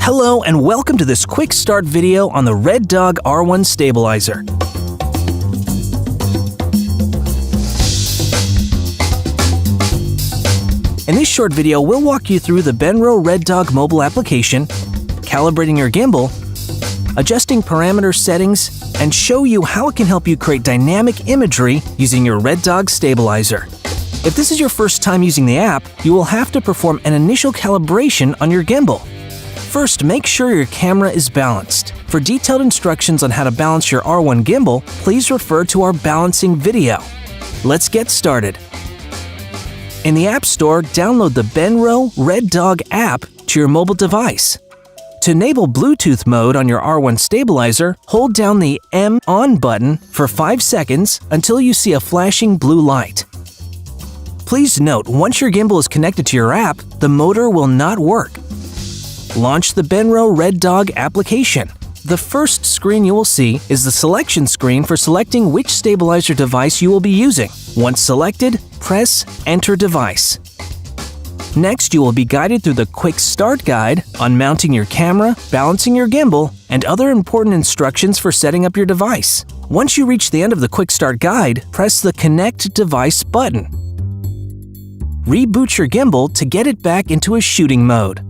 Hello and welcome to this quick start video on the Red Dog R1 stabilizer. In this short video, we'll walk you through the Benro Red Dog mobile application, calibrating your gimbal, adjusting parameter settings, and show you how it can help you create dynamic imagery using your Red Dog stabilizer. If this is your first time using the app, you will have to perform an initial calibration on your gimbal. First, make sure your camera is balanced. For detailed instructions on how to balance your R1 gimbal, please refer to our balancing video. Let's get started. In the App Store, download the Benro Red Dog app to your mobile device. To enable Bluetooth mode on your R1 stabilizer, hold down the M on button for 5 seconds until you see a flashing blue light. Please note, once your gimbal is connected to your app, the motor will not work. Launch the Benro Red Dog application. The first screen you will see is the selection screen for selecting which stabilizer device you will be using. Once selected, press Enter Device. Next, you will be guided through the Quick Start Guide on mounting your camera, balancing your gimbal, and other important instructions for setting up your device. Once you reach the end of the Quick Start Guide, press the Connect Device button. Reboot your gimbal to get it back into a shooting mode.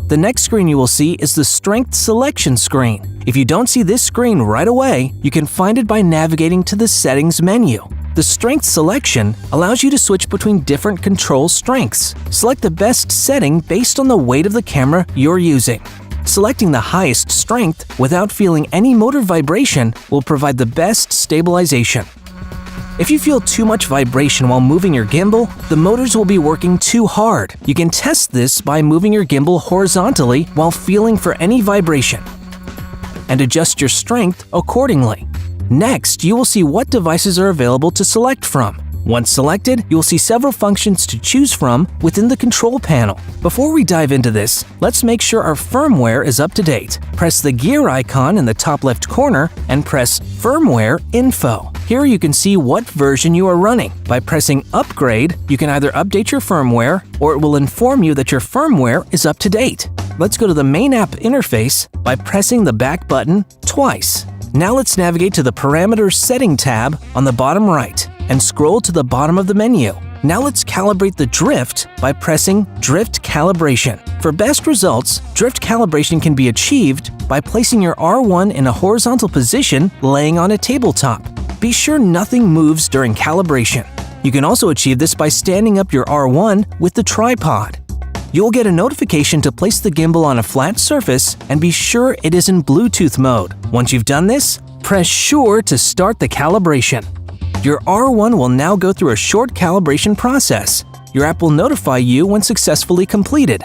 The next screen you will see is the Strength Selection screen. If you don't see this screen right away, you can find it by navigating to the Settings menu. The Strength Selection allows you to switch between different control strengths. Select the best setting based on the weight of the camera you're using. Selecting the highest strength without feeling any motor vibration will provide the best stabilization. If you feel too much vibration while moving your gimbal, the motors will be working too hard. You can test this by moving your gimbal horizontally while feeling for any vibration, and adjust your strength accordingly. Next, you will see what devices are available to select from. Once selected, you will see several functions to choose from within the control panel. Before we dive into this, let's make sure our firmware is up to date. Press the gear icon in the top left corner and press Firmware Info. Here you can see what version you are running. By pressing Upgrade, you can either update your firmware or it will inform you that your firmware is up to date. Let's go to the main app interface by pressing the back button twice. Now let's navigate to the Parameters Setting tab on the bottom right and scroll to the bottom of the menu. Now let's calibrate the drift by pressing Drift Calibration. For best results, drift calibration can be achieved by placing your R1 in a horizontal position laying on a tabletop. Be sure nothing moves during calibration. You can also achieve this by standing up your R1 with the tripod. You'll get a notification to place the gimbal on a flat surface and be sure it is in Bluetooth mode. Once you've done this, press Sure to start the calibration. Your R1 will now go through a short calibration process. Your app will notify you when successfully completed.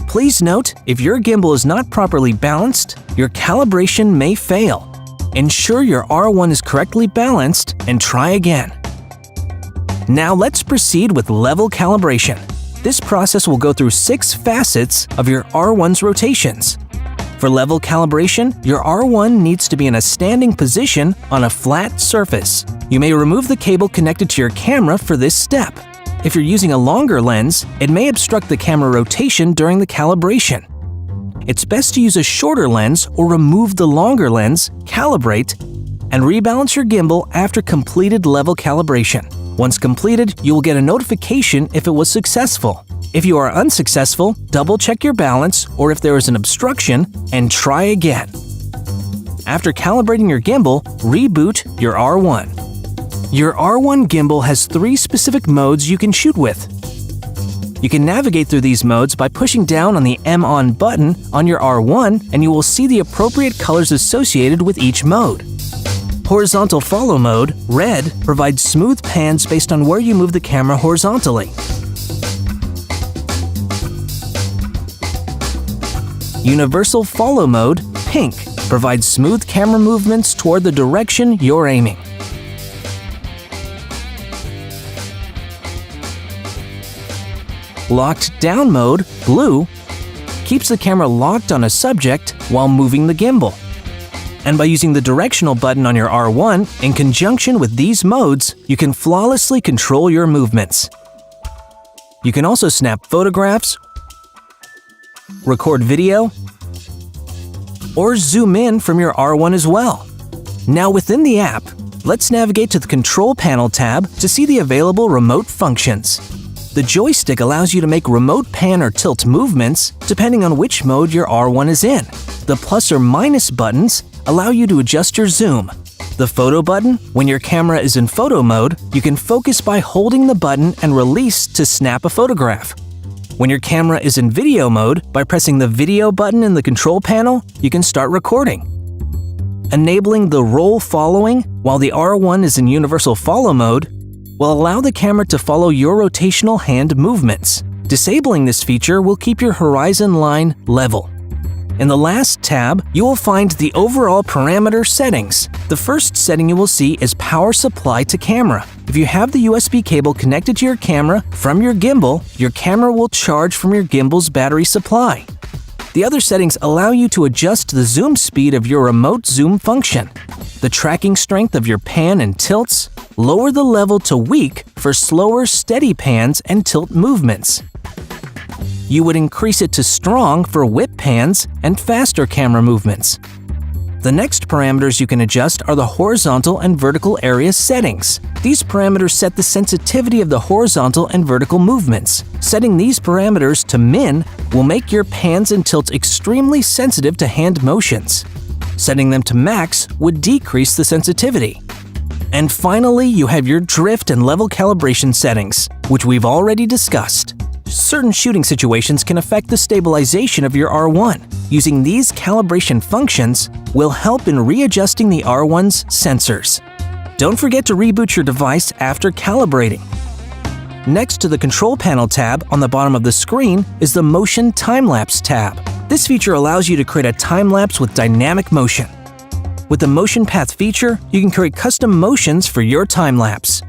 Please note, if your gimbal is not properly balanced, your calibration may fail. Ensure your R1 is correctly balanced and try again. Now let's proceed with level calibration. This process will go through 6 facets of your R1's rotations. For level calibration, your R1 needs to be in a standing position on a flat surface. You may remove the cable connected to your camera for this step. If you're using a longer lens, it may obstruct the camera rotation during the calibration. It's best to use a shorter lens or remove the longer lens, calibrate, and rebalance your gimbal after completed level calibration. Once completed, you will get a notification if it was successful. If you are unsuccessful, double-check your balance or if there is an obstruction and try again. After calibrating your gimbal, reboot your R1. Your R1 gimbal has 3 specific modes you can shoot with. You can navigate through these modes by pushing down on the M on button on your R1 and you will see the appropriate colors associated with each mode. Horizontal Follow Mode, red, provides smooth pans based on where you move the camera horizontally. Universal Follow Mode, pink, provides smooth camera movements toward the direction you're aiming. Locked Down Mode, blue, keeps the camera locked on a subject while moving the gimbal. And by using the directional button on your R1, in conjunction with these modes, you can flawlessly control your movements. You can also snap photographs record video, or zoom in from your R1 as well. Now within the app, let's navigate to the Control Panel tab to see the available remote functions. The joystick allows you to make remote pan or tilt movements depending on which mode your R1 is in. The plus or minus buttons allow you to adjust your zoom. The photo button, when your camera is in photo mode, you can focus by holding the button and release to snap a photograph. When your camera is in video mode, by pressing the video button in the control panel, you can start recording. Enabling the roll following while the R1 is in universal follow mode will allow the camera to follow your rotational hand movements. Disabling this feature will keep your horizon line level. In the last tab, you will find the overall parameter settings. The first setting you will see is power supply to camera. If you have the USB cable connected to your camera from your gimbal, your camera will charge from your gimbal's battery supply. The other settings allow you to adjust the zoom speed of your remote zoom function, the tracking strength of your pan and tilts, lower the level to weak for slower, steady pans and tilt movements. You would increase it to strong for whip pans and faster camera movements. The next parameters you can adjust are the horizontal and vertical area settings. These parameters set the sensitivity of the horizontal and vertical movements. Setting these parameters to min will make your pans and tilts extremely sensitive to hand motions. Setting them to max would decrease the sensitivity. And finally, you have your drift and level calibration settings, which we've already discussed. Certain shooting situations can affect the stabilization of your R1. Using these calibration functions will help in readjusting the R1's sensors. Don't forget to reboot your device after calibrating. Next to the Control Panel tab on the bottom of the screen is the Motion Time-Lapse tab. This feature allows you to create a time-lapse with dynamic motion. With the Motion Path feature, you can create custom motions for your time-lapse.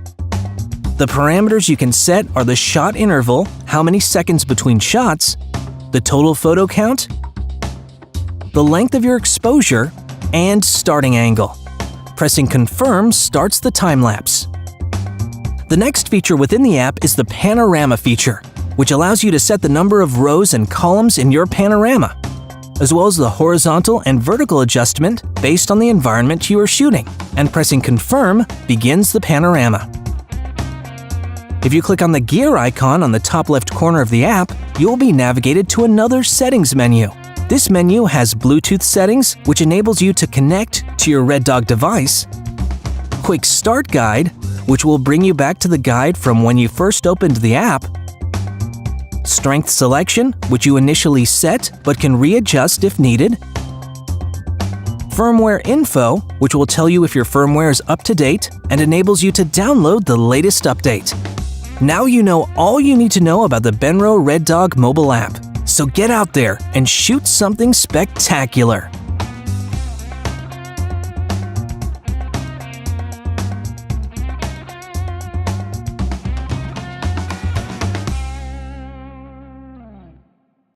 The parameters you can set are the shot interval, how many seconds between shots, the total photo count, the length of your exposure, and starting angle. Pressing Confirm starts the time-lapse. The next feature within the app is the Panorama feature, which allows you to set the number of rows and columns in your panorama, as well as the horizontal and vertical adjustment based on the environment you are shooting, and pressing Confirm begins the panorama. If you click on the gear icon on the top left corner of the app, you'll be navigated to another settings menu. This menu has Bluetooth settings, which enables you to connect to your Red Dog device, Quick Start Guide, which will bring you back to the guide from when you first opened the app, Strength Selection, which you initially set but can readjust if needed, Firmware Info, which will tell you if your firmware is up to date and enables you to download the latest update. Now you know all you need to know about the Benro Red Dog mobile app. So get out there and shoot something spectacular.